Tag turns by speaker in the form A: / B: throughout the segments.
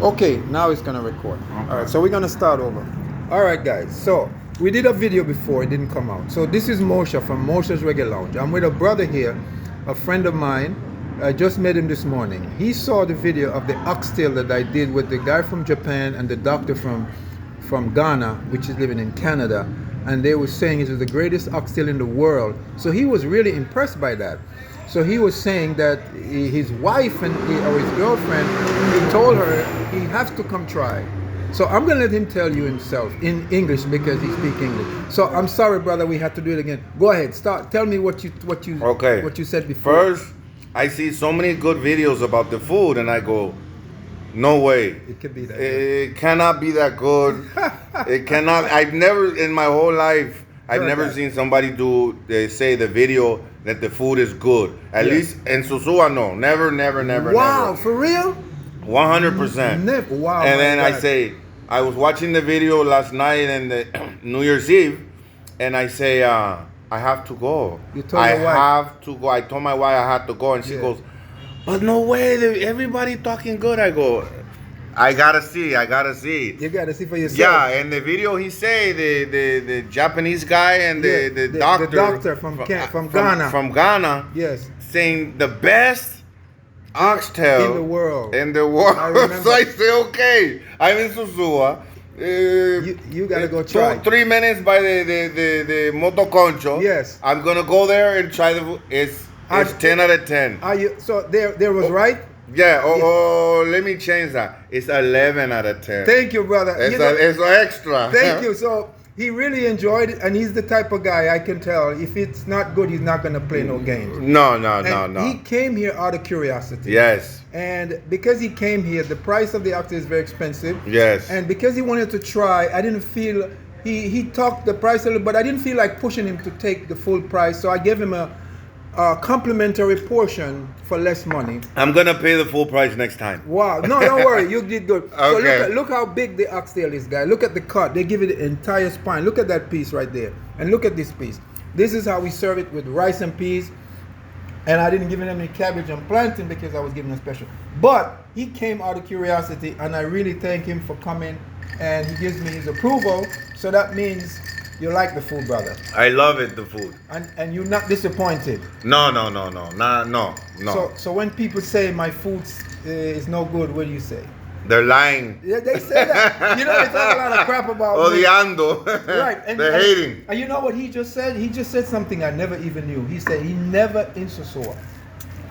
A: Okay, now it's gonna record.
B: Okay.
A: All right, so we're gonna start over. All right, guys. So we did a video before; it didn't come out. So this is Mosha from Mosha's Reggae Lounge. I'm with a brother here, a friend of mine. I just met him this morning. He saw the video of the oxtail that I did with the guy from Japan and the doctor from Ghana, which is living in Canada, and they were saying it was the greatest oxtail in the world. So he was really impressed by that. So he was saying that his wife or his girlfriend, he told her he has to come try. So I'm gonna let him tell you himself in English because he speaks English. So I'm sorry, brother, we have to do it again. Go ahead, start. Tell me what you said before.
B: First, I see so many good videos about the food, and I go, no way.
A: It could be that.
B: It cannot be that good. It cannot. I've never in my whole life. I've never seen somebody say the video that the food is good. At least in Sosua, no. Never.
A: Wow, for real?
B: 100%.
A: Never. Wow.
B: And then I was watching the video last night and the New Year's Eve, and I say, I have to go.
A: You told your wife?
B: I have to go. I told my wife I had to go, and she goes, but no way, everybody talking good. I go, I gotta see.
A: You gotta see for yourself.
B: Yeah, and the video he say the Japanese guy and the doctor
A: from Ghana.
B: From Ghana.
A: Yes.
B: Saying the best oxtail
A: in the world.
B: I remember. So I say, okay, I'm in Sosua.
A: You gotta go try.
B: 3 minutes by the Moto Concho.
A: Yes.
B: I'm gonna go there and try the food. It's 10 out of 10.
A: Are you so there was right?
B: Yeah, let me change that. It's 11 out of 10.
A: Thank you, brother.
B: It's extra.
A: Thank you. So he really enjoyed it, and he's the type of guy I can tell if it's not good, he's not going to play no games.
B: No.
A: He came here out of curiosity.
B: Yes.
A: And because he came here, the price of the oxtail is very expensive.
B: Yes.
A: And because he wanted to try, I didn't feel, he talked the price a little, but I didn't feel like pushing him to take the full price. So I gave him a complimentary portion for less money.
B: I'm gonna pay the full price next time.
A: Wow. No, don't worry. You did good.
B: Okay.
A: So look how big the oxtail is, guy. Look at the cut. They give it the entire spine. Look at that piece right there. And look at this piece. This is how we serve it with rice and peas. And I didn't give him any cabbage and plantain because I was giving him special. But he came out of curiosity, and I really thank him for coming. And he gives me his approval. So that means you like the food, brother.
B: I love it, the food.
A: And you're not disappointed.
B: No.
A: So when people say my food is no good, what do you say?
B: They're lying.
A: Yeah, they say that. You know, they talk a lot of crap about
B: Odiando.
A: Right.
B: They're hating.
A: And you know what he just said? He just said something I never even knew. He said he never in Sosua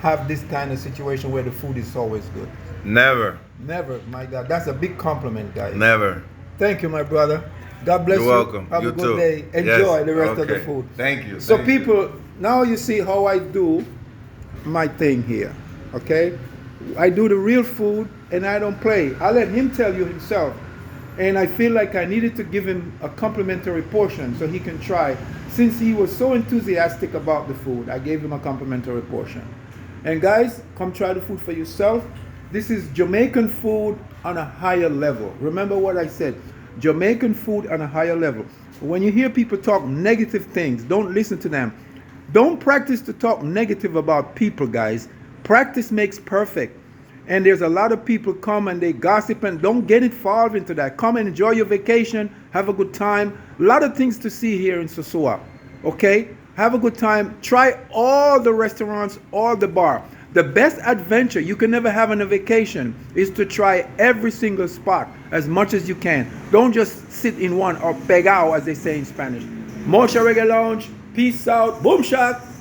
A: have this kind of situation where the food is always good.
B: Never.
A: Never. My God, that's a big compliment, guys.
B: Never.
A: Thank you, my brother. God bless you.
B: You're welcome.
A: Have
B: You
A: a good
B: too.
A: day. Enjoy
B: Yes.
A: the rest of the
B: Okay.
A: food.
B: Thank you.
A: So
B: Thank
A: people,
B: you.
A: now you see how I do my thing here, okay? I do the real food and I don't play. I let him tell you himself. And I feel like I needed to give him a complimentary portion so he can try. Since he was so enthusiastic about the food, I gave him a complimentary portion. And guys, come try the food for yourself. This is Jamaican food on a higher level. Remember what I said. Jamaican food on a higher level. When you hear people talk negative things, don't listen to them. Don't practice to talk negative about people, guys. Practice makes perfect. And there's a lot of people come and they gossip, and don't get involved into that. Come and enjoy your vacation. Have a good time. A lot of things to see here in Sosua. Okay? Have a good time. Try all the restaurants, all the bar. The best adventure you can never have on a vacation is to try every single spot as much as you can. Don't just sit in one or pegao, as they say in Spanish. Mosha Reggae Lounge. Peace out. Boom shot.